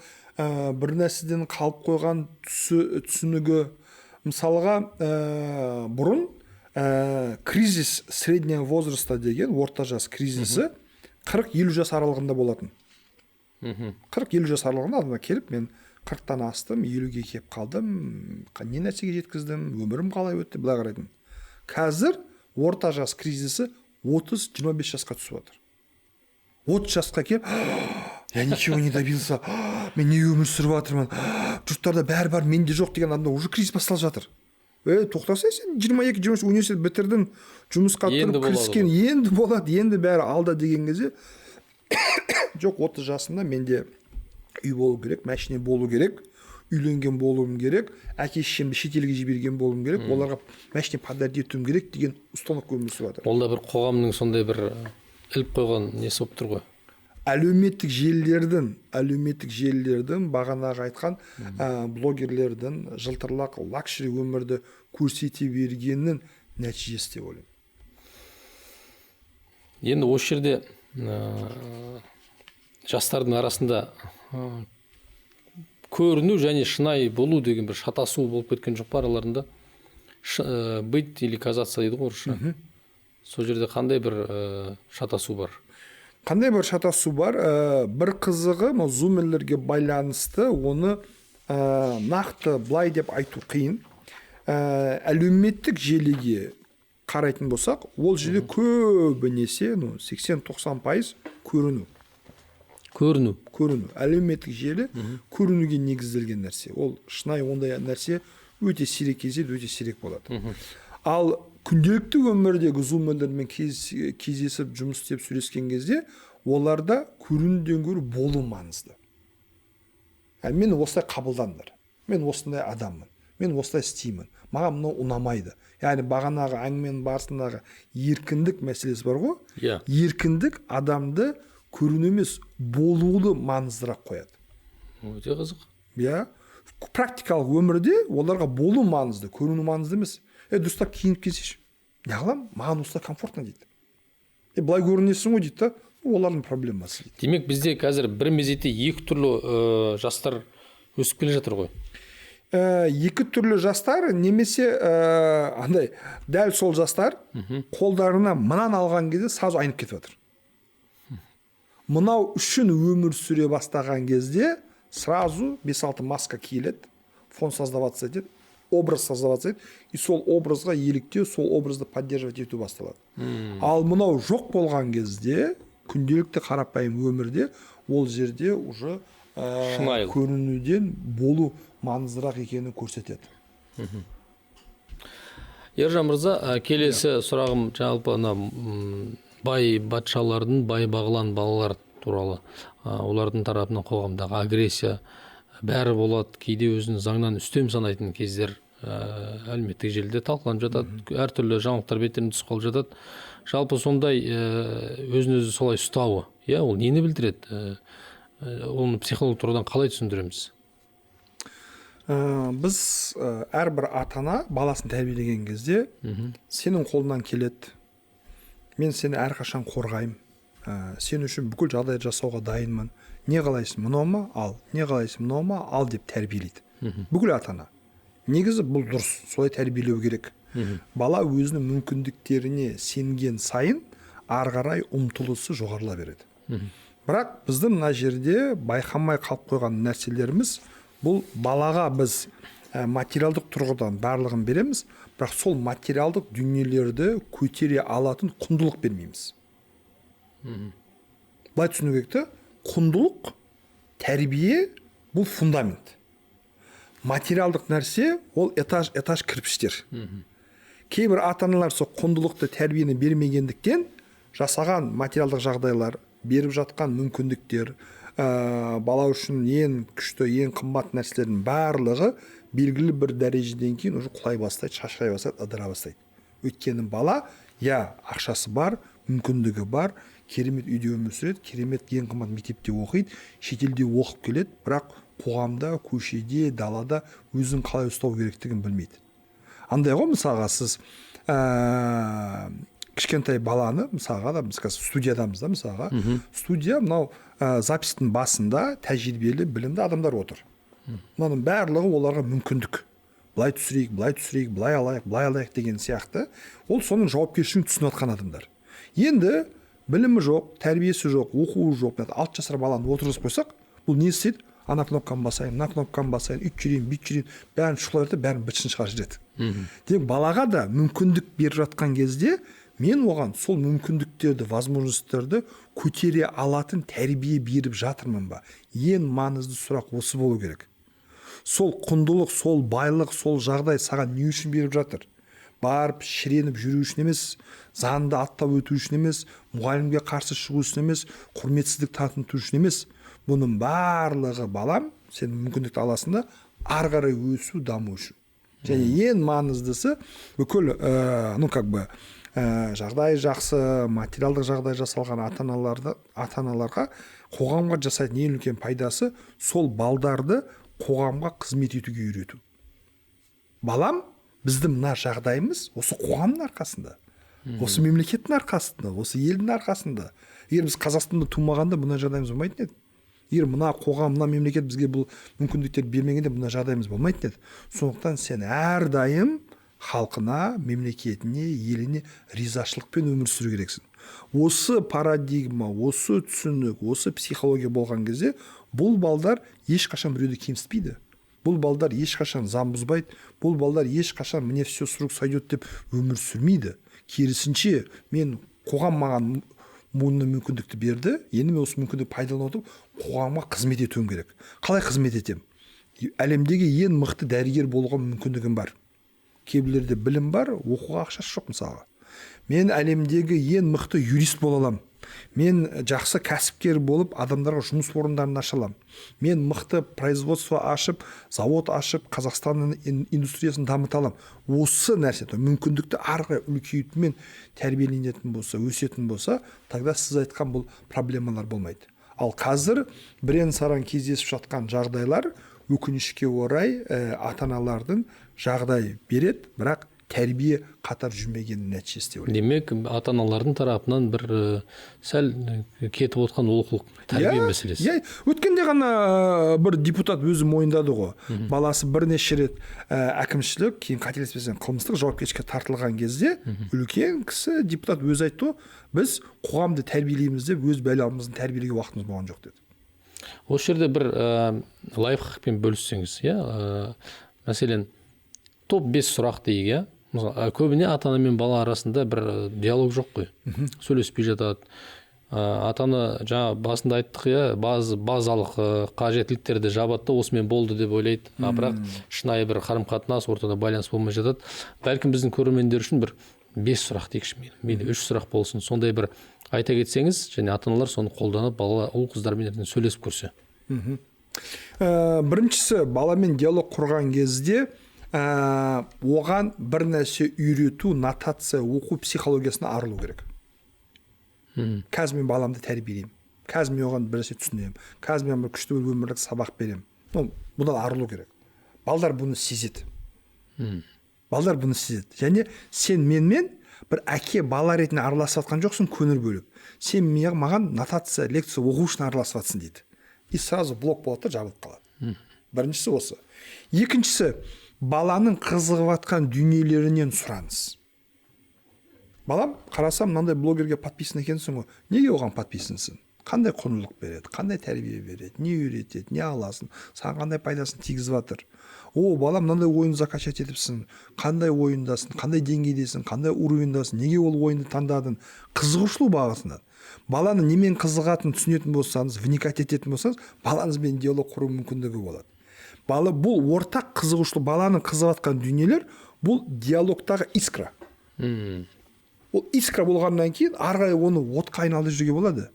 бір нәрседен қалып қойған түсінігі. Мысалға бұрын кризис среднего возраста деген орта жас кризисі 40-50 жас аралығында болатын. 40-50 жас аралығында адамдар келіп, мен 40-тан астым, 50-ге кеп қалдым, не нәрсеге жеткіздім, өмірім қалай өтті, былай қарайтын. Қазір орта жас кризисі 30-25 жасқа түсіп отыр. 30 жасқа келіп, я ничего не добился, мен не өмір сүріп жатырмын, жұрттарда бәрі бар, менде жоқ деген адамда уже кризис басталып жатыр. Тоқтаса, сен 22-23 университет бітірдің, жұмысқа тұрып кіріскен, енді болады, енді бәрі алда деген кезде, жоқ, 30 жасында менде үй болу керек, машина болу керек, үйленген болуым керек, әке-шешемді шетелге жіберген болуым керек, оларға машина подарить етуім керек деген установка өмір сүріп жатыр. Ол да бір қоғамның сондай бір іліп қойған несі болып тұр ғой. Әлеуметтік желілердің бағанағы айтқан блогерлердің жылтырлақ лакшери өмірді көрсете бергеннің нәтижесі деп ойлаймын. Енді осы жерде жастардың арасында көріну және шынайы болу деген бір шатасу болып кеткен жоқ па араларында? Быть или казаться дейді ғой орысша. Сол жерде қандай бір шатасу бар? Қандай бір шатасу бар? Бір қызығы, зумерлерге байланысты оны нақты былай деп айту қиын. Әлеуметтік желіге қарайтын болсақ, ол жерде көбінесе 80-90% көріну. Әлеуметтік желі көрінуге негізделген нәрсе. Ол шынайы ондай нәрсе өте сирек кездеседі, өте сирек болады. Ал күнделікті өмірдегі зумерлермен кездесіп жұмыс істеп сөйлескен кезде оларда көрінуден гөрі болу маңызды. Мен осылай қабылдаңдар, мен осындай адаммын, мен осылай істеймін, маған мынау ұнамайды. Яғни бағанағы әңгіменің барысындағы еркіндік мәселесі бар ғой. Еркіндік адамды көріну емес, болуды маңыздырақ қояды. Өте қызық. Практикалық өмірде оларға болу маңызды, көріну маңызды емес. Дұрыстап киініп келсейші, не қылам, маған осылай комфортно дейді. Былай көрінесің ғой дейді, олардың проблемасы. Демек бізде қазір бір мезетте екі түрлі жастар өсіп келе жатыр ғой. Екі түрлі жастар, немесе дәл сол жастар қолдарына мынаны алған кезде сразу айнып кетіп жатыр. Мынау үшін өмір сүре бастаған кезде сразу 5-6 маска киіледі, фон создаваться етеді, образ создаваться етеді, и сол образға еліктеу, сол образды поддерживать ету басталады. Ал мынау жоқ болған кезде, күнделікті қарапайым өмірде, ол жерде уже көрінуден болу маңыздырақ екенін көрсетеді. Ержан мырза, келесі сұрағым жалпы бай батшалардың бай бағлан балалар туралы, олардың тарапынан қоғамдағы агрессия бәрі болады, кейде өзін заңнан үстем санайтын кездер әлеуметтік желіде талқыланып жатады, әртүрлі жаңалықтар беттеріне түсіп қалып жатады. Жалпы сондай өзін өзі солай ұстауы, ол нені білдіреді? Оны психолог тұрғыдан қалай түсіндіреміз? Біз әрбір ата-ана баласын тәрбиелеген кезде сенің қолынан келеді, мен сені әрқашан қорғаймын, сен үшін бүкіл жағдай жасауға дайынмын, не қалайсың мынау ма ал, не қалайсың мынау ма ал деп тәрбиелейді. Бүкіл ата-ана. Негізі бұл дұрыс, солай тәрбиелеу керек. Бала өзінің мүмкіндіктеріне сенген сайын ары қарай ұмтылысы жоғарыла береді. Бірақ біздің мына жерде байқамай қалып қойған нәрселеріміз, бұл балаға біз материалдық тұрғыдан барлығын береміз, бірақ сол материалдық дүниелерді көтере алатын құндылық бермейміз. Былай түсіну керек те, құндылық, тәрбие бұл фундамент. Материалдық нәрсе ол этаж кірпіштер. Кейбір ата-аналар сол құндылықты, тәрбиені бермегендіктен жасаған материалдық жағдайлар, беріп жатқан мүмкіндіктер, бала үшін ең күшті, ең қымбат нәрселердің барлығы белгілі бір дәрежеден кейін уже құлай бастайды, шашырай бастайды, ыдыра бастайды. Өйткені бала, ақшасы бар, мүмкіндігі бар, керемет үйде өмір сүреді, керемет ең қымбат мектепте оқиды, шетелде оқып келеді, бірақ қоғамда, көшеде, далада өзін қалай ұстау керектігін білмейді. Андай ғой, мысалға сіз кішкентай баланы, мысалға да, біз студиядамыз да, мысалға, студия мынау запистің басында тәжірибелі, білімді адамдар отыр. Мынаның барлығы оларға мүмкіндік. Былай түсірейік, былай алайық деген сияқты. Ол соның жауапкершілігін түсініп жатқан адамдар. Енді білімі жоқ, тәрбиесі жоқ, оқуы жоқ, 6 жасар баланы отырғызып қойсақ, бұл не істейді? Ана кнопканы басайын, мына кнопканы басайын, үйт жүрейін, бүйт жүрейін, бәрін шұқылай берді, бәрін бітшін шығарып жібереді. Демек, балаға да мүмкіндік беріп жатқан кезде мен оған сол мүмкіндіктерді, возможностьтерді көтере алатын тәрбие беріп жатырмын ба? Ең маңызды сұрақ осы болу керек. Сол құндылық, сол байлық, сол жағдай саған не үшін беріп жатыр? Барып шіреніп жүру үшін емес, заңды аттап өту үшін емес, мұғалімге қарсы шығу үшін емес, құрметсіздік таныту үшін емес. Бұның барлығы балам, сен мүмкіндікті аласында ары қарай өсу, даму үшін. Және ең маңыздысы бүкіл жағдай жақсы, материалдық жағдай жасалған ата-аналарға қоғамға жасайтын ең үлкен пайдасы сол балдарды қоғамға қызмет етуге үйрету. Балам, біздің мына жағдайымыз осы қоғамның арқасында, осы мемлекеттің арқасында, осы елдің арқасында. Егер біз Қазақстанда тумағанда бұна жағдайымыз болмайтын еді. Егер мына қоғам, мына мемлекет бізге бұл мүмкіндіктер бермегенде бұна жағдайымыз болмайтын еді. Сондықтан сен әрдайым халқына, мемлекетіне, еліне ризашылықпен өмір сүру керексің. Осы парадигма, осы түсінік, осы психология болған кезде бұл балдар ешқашан біреуді кемсітпейді. Бұл балдар ешқашан заң бұзбайды, бұл балдар ешқашан мне все с рук сойдет деп өмір сүрмейді. Керісінше, мен қоғам маған мойнына мүмкіндікті берді, енді мен осы мүмкіндікті пайдаланып қоғамға қызмет етуім керек. Қалай қызмет етем? Әлемдегі ең мықты дәрігер болуға мүмкіндігім бар. Кейбіреулерде білім бар, оқуға ақшасы жоқ мысалға. Мен әлемдегі ең мықты юрист бола аламын. Мен жақсы кәсіпкер болып, адамдарға жұмыс орындарын аша аламын. Мен мықты производство ашып, завод ашып, Қазақстанның индустриясын дамыта аламын. Осы нәрсе, мүмкіндікті ары қарай үлкейтумен тәрбиеленетін болса, өсетін болса, тогда сіз айтқан бұл проблемалар болмайды. Ал қазір бірен-саран кездесіп жатқан жағдайлар өкінішке орай ата-аналардың жағдай береді, бірақ тәрбие қатар жүрмегеннің нәтижесі деп ойлаймын. Демек, ата-аналардың тарапынан бір сәл кетіп отқан олқылық тәрбие мәселесі. Өткенде ғана бір депутат өзі мойындады ғой. Баласы бірнеше рет әкімшілік, кейін қателеспесем қылмыстық жауапкершілікке тартылған кезде үлкен кісі депутат өзі айтты, біз қоғамды тәрбиелейміз деп өз баламызды тәрбиелеуге уақытымыз болған жоқ деді. Осы жерде бір лайфхакпен бөліссеңіз, мәселен, топ 5 сұрақ дейік, көбіне ата-ана мен бала арасында бір диалог жоқ қой. Сөйлеспей жатады. Ата-ана жаңа басында айттық, базалық қажеттіліктерді жабады, осымен болды деп ойлайды. Бірақ шынайы бір қарым-қатынас, ортада байланыс болмай жатады. Бәлкім біздің көрермендер үшін бір 5 сұрақ дейікші, мейлі 3 сұрақ болсын. Сондай бір айта кетсеңіз, және ата-аналар соны қолданып, бала ұл-қыздармен сөйлесіп көрсе. Біріншісі, баламен диалог құрған кезде оған бір нәрсе үйрету, нотация, оқу психологиясына арылу керек. Қазір мен баламды тәрбиелеймін. Қазір мен оған бір нәрсе түсінемін. Қазір мен бір күшті өмірлік сабақ беремін. Бұдан арылу керек. Балдар бұны сезеді. Және сен менмен бір әке бала ретінде араласып жатқан жоқсың, көңіл бөліп. Сен маған нотация, лекция оқу үшін араласып жатсың дейді. и сразу блок болады да жабылып қалады. Біріншісі осы. Екіншісі, баланың қызығып жатқан дүниелерінен сұраныс. Балам, қарасам, мынандай блогерге подписан екенсің ғой. Неге оған подписансың? Қандай құндылық береді, қандай тәрбие береді, не үйретеді, не аласың, саған қандай пайдасын тигізіп жатыр. О, балам, мынандай ойын закачать етіпсің, қандай ойындасың, қандай деңгейдесің, қандай уровеньдасың, неге ол ойынды таңдадың? Қызығушылық бағытынан. Баланы немен қызығатынын түсінетін болсаңыз, вникать ететін болсаңыз, балаңызбен диалог құру мүмкіндігі болады. Бала бұл ортақ қызығушылық, баланың қызығып жатқан дүниелер, бұл диалогтағы искра. Ол искра болғаннан кейін ары қарай оны отқа айналдырып жүруге болады.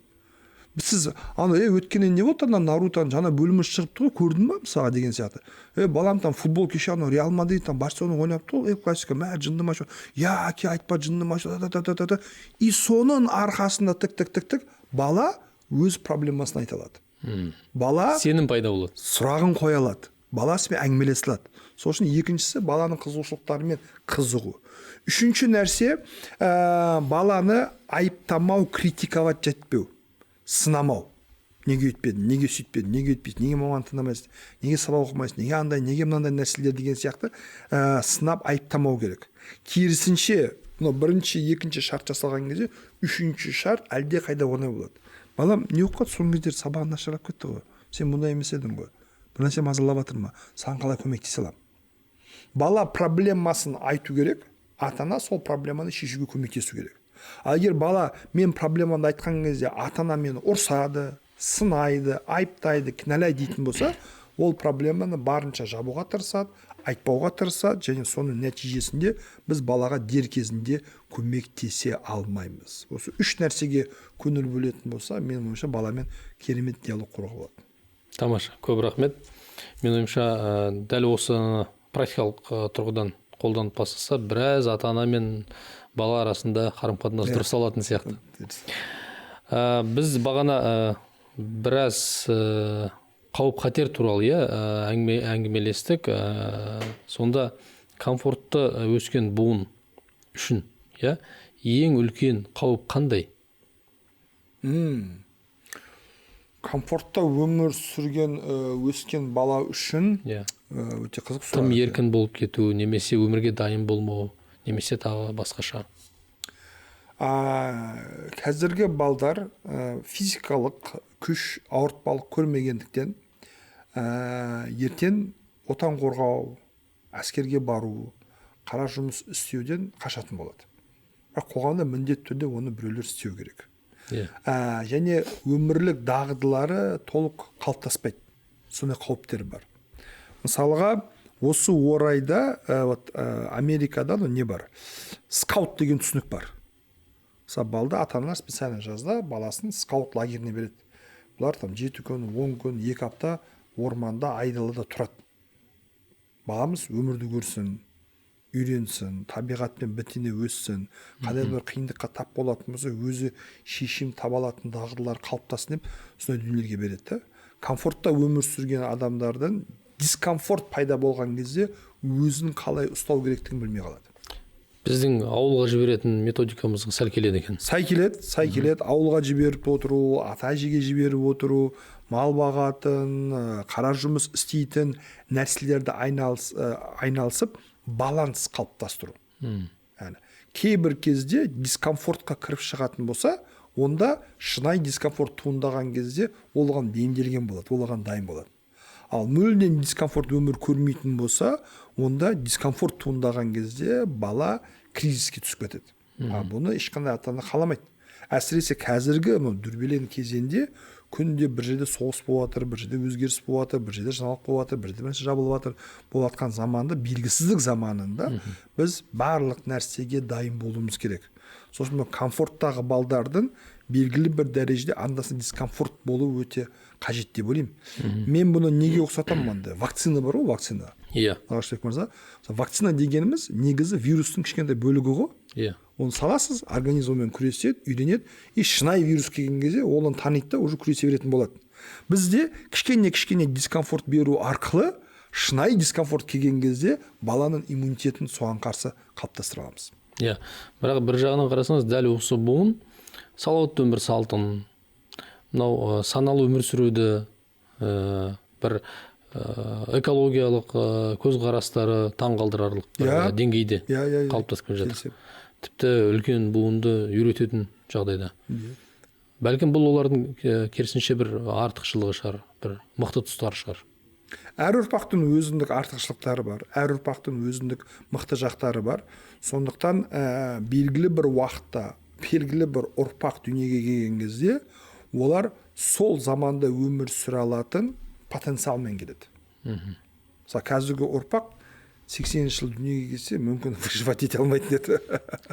Сіз өткеннен не болды, Нарутоның жаңа бөлімі шығыпты ғой, көрдің ба мысалға деген сияқты. Балам там футбол кеше Реал Мадрид там Барселона ойнапты ғой, классика, жынды матч. Я, әке, айтпа, жынды матч. И соның арқасында тік бала өз проблемасын айта алады. Бала сенім пайда болады. Сұрағын қоя алады. Бала сізбен әңгімелесе алады. Сол үшін екіншісі баланың қызығушылықтарымен қызығу. Үшінші нәрсе, баланы айыптамау, критиковать жетпеу. Сынамау. Неге өйтпедің, неге сөйтпедің, неге өйтпейсің, неге маман тыңдамайсың, неге сабақ оқымайсың, неге андай, неге мынандай нәрселер деген сияқты сынап айыптамау керек. Керісінше, бірінші, екінші шарт жасалған кезде, үшінші шарт әлде қайда оңай болады. Балам, не оқып қалды, соңғы кездері сабағын нашарлап кетті ғой. Сен мұндай емес едің ғой. Бір нәрсе мазалап жатыр ма? Саған қалай көмектесе аламын? Бала проблемасын айту керек, ата-ана сол проблеманы шешуге көмектесу керек. Ал егер бала мен проблеманы айтқан кезде ата-ана мені ұрсады, сынайды, айыптайды, кінәлайды дейтін болса, ол проблеманы барынша жабуға тырысады, айтпауға тырысады, және соның нәтижесінде біз балаға дер кезінде көмектесе алмаймыз. Осы үш нәрсеге көңіл бөлетін болса, менің ойымша баламен керемет диалог құруға болады. Тамаша, көп рахмет. Менің ойымша дәл осы практикалық тұрғыдан қолданып бастаса, біраз ата-ана мен бала арасында қарым-қатынас дұрыс алатын сияқты. Біз бағана біраз қауіп-қатер туралы әңгімелестік. Сонда комфортты өскен буын үшін ең үлкен қауіп қандай? Комфортта өмір сүрген өскен бала үшін өте қызық сұрақ. Тым еркін болып кету, немесе өмірге дайын болмау, немесе тағы басқаша. Қазіргі балдар физикалық күш ауыртпалық көрмегендіктен ертең отан қорғау, әскерге бару, қара жұмыс істеуден қашатын болады. Бірақ қоғамда міндетті түрде оны біреулер істеу керек. Және өмірлік дағдылары толық қалыптаспайды. Сондай қауіптер бар. Мысалға, осы орайда Америкада не бар? Скаут деген түсінік бар. Мысалы, балда ата-аналар специально жазда баласын скаут лагеріне береді. Бұлар 7 күн, 10 күн, 2 апта орманда, айдалада тұрады. Баламыз өмірді көрсін, үйренсін, табиғатпен бітіне өссін, қандай бір қиындыққа тап болатын болса, өзі шешім таба алатын дағдылар қалыптасын деп сондай дүниелерге береді. Комфортта өмір сүрген адамдардан дискомфорт пайда болған кезде өзін қалай ұстау керектігін білмей қалады. Біздің ауылға жіберетін методикамызға сәл келеді екен. Сай келеді. Ауылға жіберіп отыру, ата-әжеге жіберіп отыру, мал бағатын, қара жұмыс істейтін нәрселерді айналысып, баланс қалыптастыру. Кейбір кезде дискомфортқа кіріп шығатын болса, онда шынайы дискомфорт туындаған кезде олған бейімделген болады, олған дайын болады. Ал мүлдем дискомфорт өмір көрмейтін болса, онда дискомфорт туындаған кезде бала кризиске түсіп кетеді. Бұны ешқандай ата-ана қаламайды. Әсіресе қазіргі дүрбелең кезеңде күнде бір жерде соғыс болып жатыр, бір жерде өзгеріс болып жатыр, бір жерде жаңалық болып жатыр, бір жерде жабылып жатыр. Болып жатқан заманда, белгісіздік заманында біз барлық нәрсеге дайын болуымыз керек. Сосын комфорттағы балдардың белгілі бір дәрежеде анда-санда дискомфорт болу өте қажет деп ойлаймын. Мен бұны неге ұқсатамын? Вакцина бар ғой, вакцина. Нағашбек мырза, вакцина дегеніміз негізі вирустың кішкентай бөлігі ғой. Оны саласыз, организммен күреседі, үйренеді, и шынайы вирус келген кезде оны таниды да уже күресе беретін болады. Бізде кішкене дискомфорт беру арқылы шынайы дискомфорт келген кезде баланың иммунитетін соған қарсы қалыптастыра аламыз. Бірақ бір жағынан қарасаңыз, дәл осы буын салауатты өмір салтын, мынау саналы өмір сүруді бір экологиялық көзқарастары таңғалдырарлық деңгейде қалыптасып келе жатыр. Тіпті үлкен буынды үйрететін жағдайда. Бәлкім бұл олардың керісінше бір артықшылығы шығар, бір мықты тұстары шығар. Әр ұрпақтың өзіндік артықшылықтары бар, әр ұрпақтың өзіндік мықты жақтары бар. Сондықтан белгілі бір уақытта, белгілі бір ұрпақ дүниеге келген кезде олар сол заманда өмір сүре алатын потенциалмен келеді. Мысалы, қазіргі ұрпақ 80 жыл дүниеге келсе, мүмкін выживать ете алмайтын еді.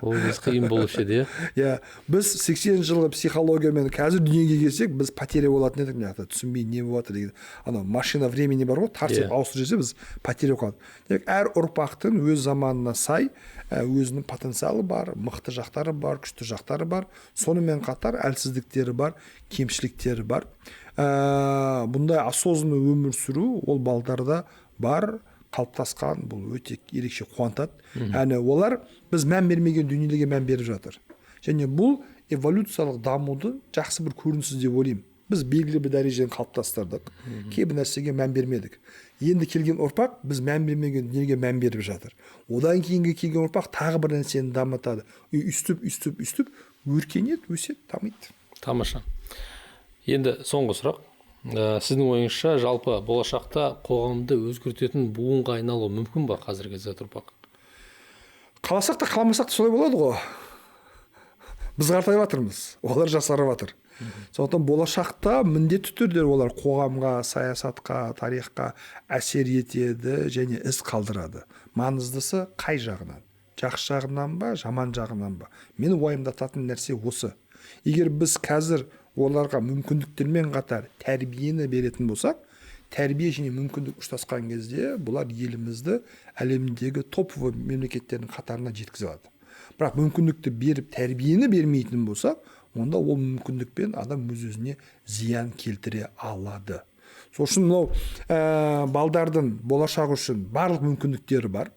Ол біз қиын болушы еді, иә. Біз 80 жылғы психологиямен қазір дүниеге келсек, біз потеря болатын едік, мына түсінбей не болады деген. Анау машина времени бар ғой, тарсып ауыстырып жесе, біз потеря қалады. Демек, әр ұрпақтың өз заманына сай өзінің потенциалы бар, мықты жақтары бар, күшті жақтары бар. Сонымен қатар әлсіздіктері бар, кемшіліктері бар. Бұндай осознанно өмір сүру ол балдарда бар, қалыптасқан, бұл өте ерекше қуантады. Олар біз мән бермеген дүниелерге мән беріп жатыр. Және бұл эволюциялық дамуды жақсы бір көрінісі деп ойлаймын. Біз белгілі бір дәрежеден қалыптастырдық, кейбір нәрсеге мән бермедік. Енді келген ұрпақ біз мән бермеген дүниеге мән беріп жатыр. Одан кейінгі келген ұрпақ тағы бір нәрсені дамытады. Үстіп өркениет, өседі, дамиды. Тамаша. Енді соңғы сұрақ. Сіздің ойыңызша жалпы болашақта қоғамды өзгертетін буынға айналу мүмкін ба қазіргі Z ұрпақ? Қаласақ та қаламасақ та солай болады ғой. Біз қартайып жатырмыз, олар жасарып жатыр. Сондықтан болашақта міндетті түрде олар қоғамға, саясатқа, тарихқа әсер етеді және із қалдырады. Маңыздысы қай жағынан? Жақсы жағынан ба, жаман жағынан ба? Мені уайымдататын нәрсе осы. Егер біз қазір оларға мүмкіндіктермен қатар тәрбиені беретін болсақ, тәрбие және мүмкіндік ұштасқан кезде бұлар елімізді әлемдегі топовый мемлекеттердің қатарына жеткізе алады. Бірақ мүмкіндікті беріп тәрбиені бермейтін болсақ, онда ол мүмкіндікпен адам өз-өзіне зиян келтіре алады. Сол үшін балдардың болашағы үшін барлық мүмкіндіктері бар.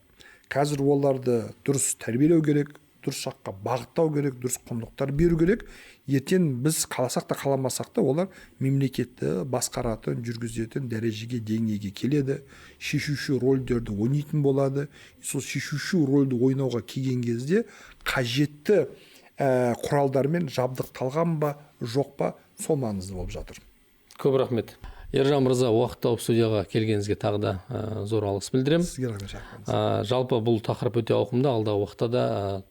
Қазір оларды дұрыс тәрбиелеу керек, дұрыс жаққа бағыттау керек, дұрыс құндылықтар беру керек. Ертең біз қаласақ та қаламасақ та олар мемлекетті басқаратын, жүргізетін дәрежеге, деңгейге келеді. Шешуші рөлдерді ойнайтын болады. Сол шешуші рөлді ойнауға келген кезде қажетті құралдармен жабдықталған ба, жоқ па, сол маңызды болып жатыр. Көп рахмет. Ержан мырза, уақыт тауып студияға келгеніңізге тағы да зор алғыс білдіремін. Сізге рахмет шақырдыңыз. Жалпы бұл тақырып өте ауқымды, алдағы уақытта да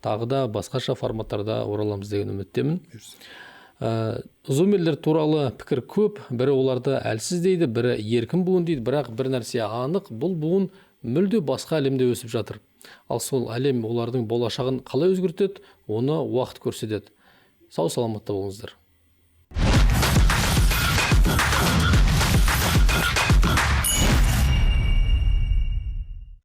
тағы да басқаша форматтарда ораламыз деген үміттемін. Зумерлер туралы пікір көп, бірі оларды әлсіз дейді, бірі еркін буын дейді, бірақ бір нәрсе анық, бұл буын мүлде басқа әлемде өсіп жатыр. Ал сол әлем олардың болашағын қалай өзгертеді, оны уақыт көрсетеді. Сау саламатта болыңыздар.